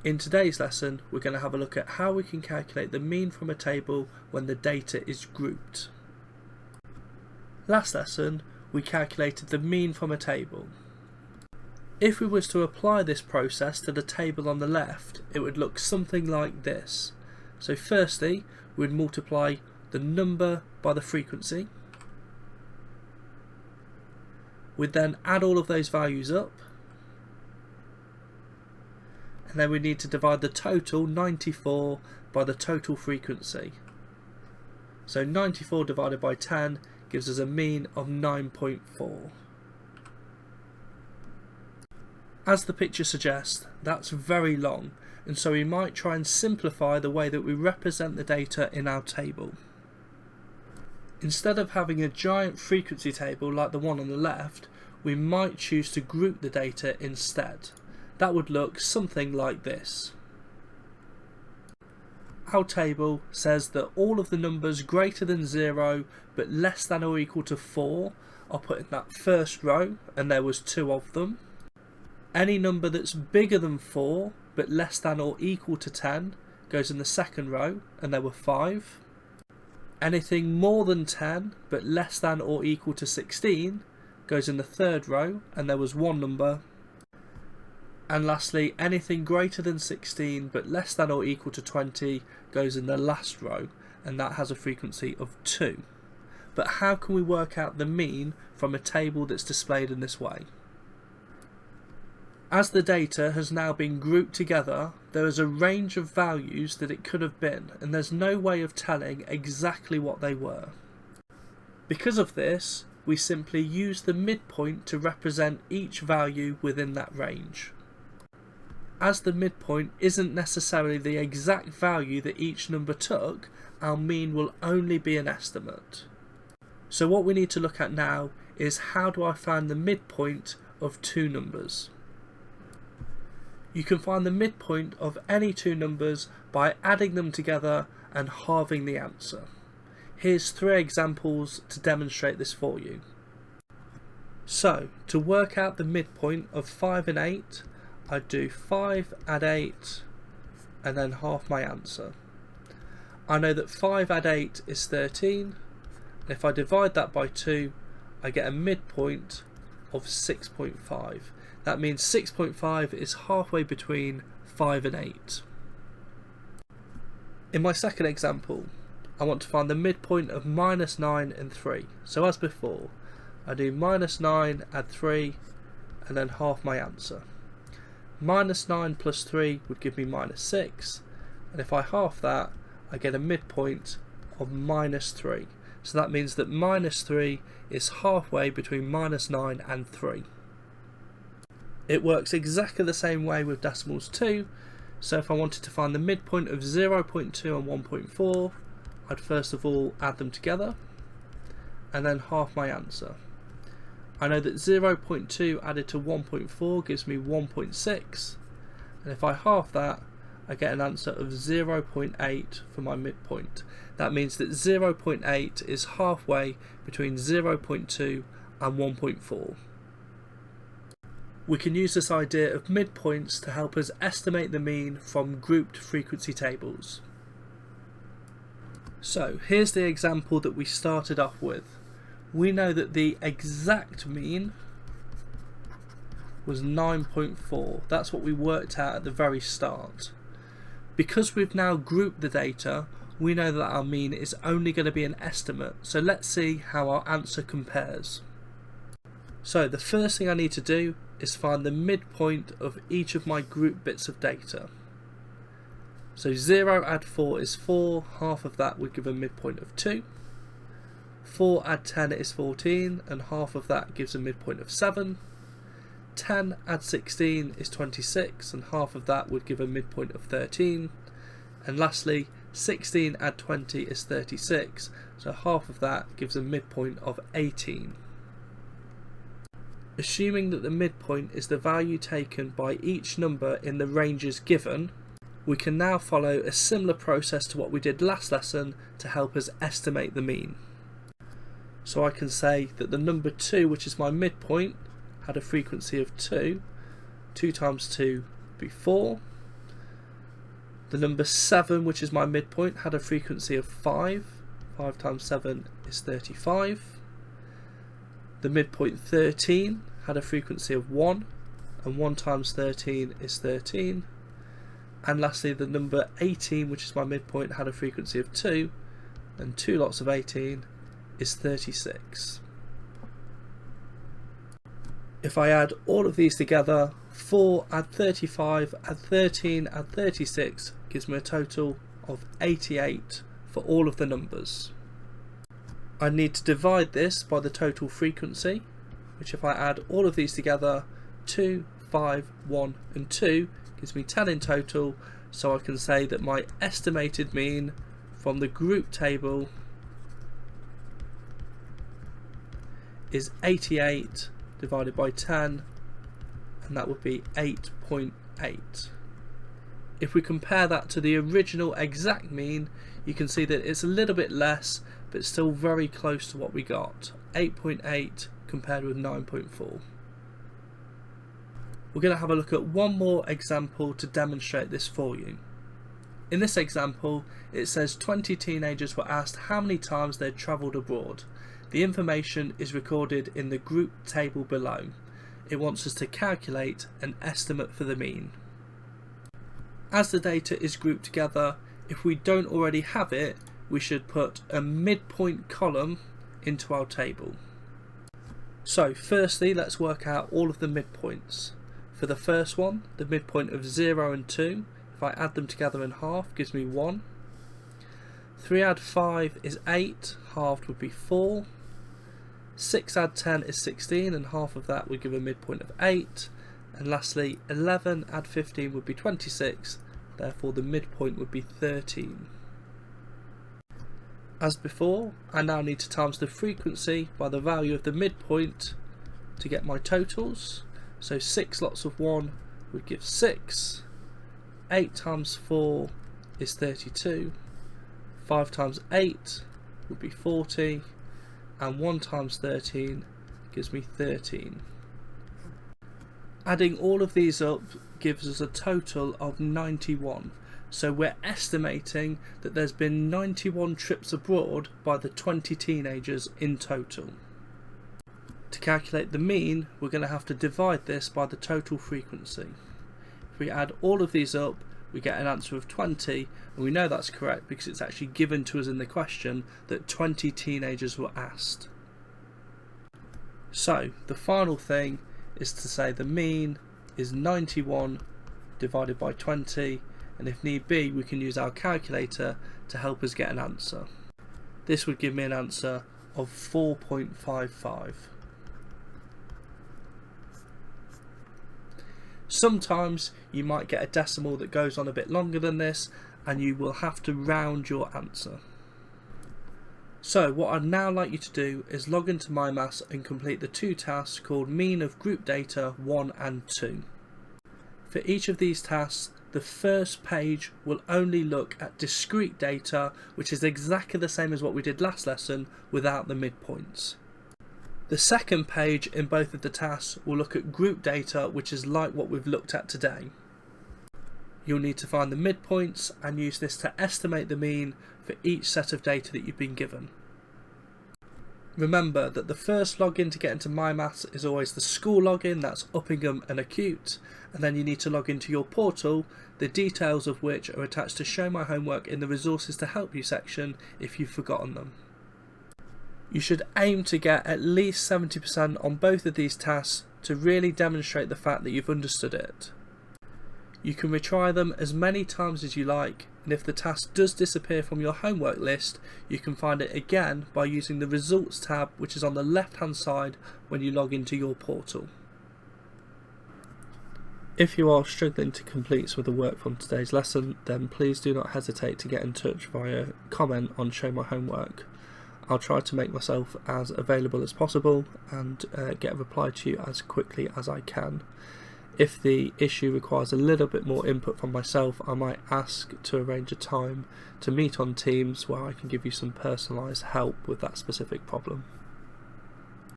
In today's lesson, we're going to have a look at how we can calculate the mean from a table when the data is grouped. Last lesson, we calculated the mean from a table. If we was to apply this process to the table on the left, it would look something like this. So firstly, we'd multiply the number by the frequency. We'd then add all of those values up. And then we need to divide the total 94 by the total frequency. So 94 divided by 10 gives us a mean of 9.4. As the picture suggests, that's very long, and so we might try and simplify the way that we represent the data in our table. Instead of having a giant frequency table like the one on the left, we might choose to group the data instead. That would look something like this. Our table says that all of the numbers greater than 0 but less than or equal to 4 are put in that first row, and there was 2 of them. Any number that's bigger than 4 but less than or equal to 10 goes in the second row, and there were 5. Anything more than 10 but less than or equal to 16 goes in the third row, and there was 1 number. And lastly, anything greater than 16 but less than or equal to 20 goes in the last row, and that has a frequency of 2. But how can we work out the mean from a table that's displayed in this way? As the data has now been grouped together, there is a range of values that it could have been, and there's no way of telling exactly what they were. Because of this, we simply use the midpoint to represent each value within that range. As the midpoint isn't necessarily the exact value that each number took, our mean will only be an estimate. So what we need to look at now is, how do I find the midpoint of two numbers? You can find the midpoint of any two numbers by adding them together and halving the answer. Here's 3 examples to demonstrate this for you. So, to work out the midpoint of 5 and 8, I'd do 5 add 8 and then half my answer. I know that 5 add 8 is 13, and if I divide that by 2, I get a midpoint of 6.5. That means 6.5 is halfway between 5 and 8. In my second example, I want to find the midpoint of -9 and 3. So as before, I do -9 add 3 and then half my answer. -9 plus 3 would give me -6, and if I half that, I get a midpoint of -3. So that means that -3 is halfway between -9 and 3. It works exactly the same way with decimals too, so if I wanted to find the midpoint of 0.2 and 1.4, I'd first of all add them together and then half my answer. I know that 0.2 added to 1.4 gives me 1.6, and if I half that, I get an answer of 0.8 for my midpoint. That means that 0.8 is halfway between 0.2 and 1.4. We can use this idea of midpoints to help us estimate the mean from grouped frequency tables. So here's the example that we started off with. We know that the exact mean was 9.4. That's what we worked out at the very start. Because we've now grouped the data, we know that our mean is only going to be an estimate. So let's see how our answer compares. So the first thing I need to do is find the midpoint of each of my group bits of data. So 0 add 4 is 4, half of that would give a midpoint of 2. 4 add 10 is 14, and half of that gives a midpoint of 7. 10 add 16 is 26, and half of that would give a midpoint of 13. And lastly, 16 add 20 is 36, so half of that gives a midpoint of 18. Assuming that the midpoint is the value taken by each number in the ranges given, we can now follow a similar process to what we did last lesson to help us estimate the mean. So I can say that the number 2, which is my midpoint, had a frequency of 2. 2 times 2 would be 4. The number 7, which is my midpoint, had a frequency of 5. 5 times 7 is 35. The midpoint 13 had a frequency of 1, and 1 times 13 is 13. And lastly, the number 18, which is my midpoint, had a frequency of 2, and 2 lots of 18 is 36. If I add all of these together, 4 add 35, add 13, add 36, gives me a total of 88 for all of the numbers. I need to divide this by the total frequency, which if I add all of these together, 2, 5, 1 and 2 gives me 10 in total, so I can say that my estimated mean from the group table is 88 divided by 10, and that would be 8.8. If we compare that to the original exact mean, you can see that it's a little bit less, but still very close to what we got. 8.8 compared with 9.4. We're going to have a look at one more example to demonstrate this for you. In this example, it says 20 teenagers were asked how many times they'd travelled abroad. The information is recorded in the group table below. It wants us to calculate an estimate for the mean. As the data is grouped together, if we don't already have it, we should put a midpoint column into our table. So firstly, let's work out all of the midpoints. For the first one, the midpoint of 0 and 2, if I add them together in half, gives me 1. 3 add 5 is 8, halved would be 4. 6 add 10 is 16, and half of that would give a midpoint of 8. And lastly, 11 add 15 would be 26, therefore the midpoint would be 13. As before, I now need to times the frequency by the value of the midpoint to get my totals. So 6 lots of 1 would give 6. 8 times 4 is 32. 5 times 8 would be 40. And 1 times 13 gives me 13. Adding all of these up gives us a total of 91. So we're estimating that there's been 91 trips abroad by the 20 teenagers in total. To calculate the mean, we're going to have to divide this by the total frequency. If we add all of these up, we get an answer of 20, and we know that's correct because it's actually given to us in the question that 20 teenagers were asked. So the final thing is to say the mean is 91 divided by 20, and if need be we can use our calculator to help us get an answer. This would give me an answer of 4.55. Sometimes you might get a decimal that goes on a bit longer than this, and you will have to round your answer. So what I'd now like you to do is log into MyMaths and complete the two tasks called mean of group data 1 and 2. For each of these tasks, the first page will only look at discrete data, which is exactly the same as what we did last lesson without the midpoints. The second page in both of the tasks will look at group data, which is like what we've looked at today. You'll need to find the midpoints and use this to estimate the mean for each set of data that you've been given. Remember that the first login to get into MyMaths is always the school login, that's Uppingham and Acute, and then you need to log into your portal, the details of which are attached to Show My Homework in the Resources to Help You section if you've forgotten them. You should aim to get at least 70% on both of these tasks to really demonstrate the fact that you've understood it. You can retry them as many times as you like, and if the task does disappear from your homework list, you can find it again by using the Results tab, which is on the left hand side when you log into your portal. If you are struggling to complete some of the work from today's lesson, then please do not hesitate to get in touch via comment on Show My Homework. I'll try to make myself as available as possible and get a reply to you as quickly as I can. If the issue requires a little bit more input from myself, I might ask to arrange a time to meet on Teams where I can give you some personalised help with that specific problem.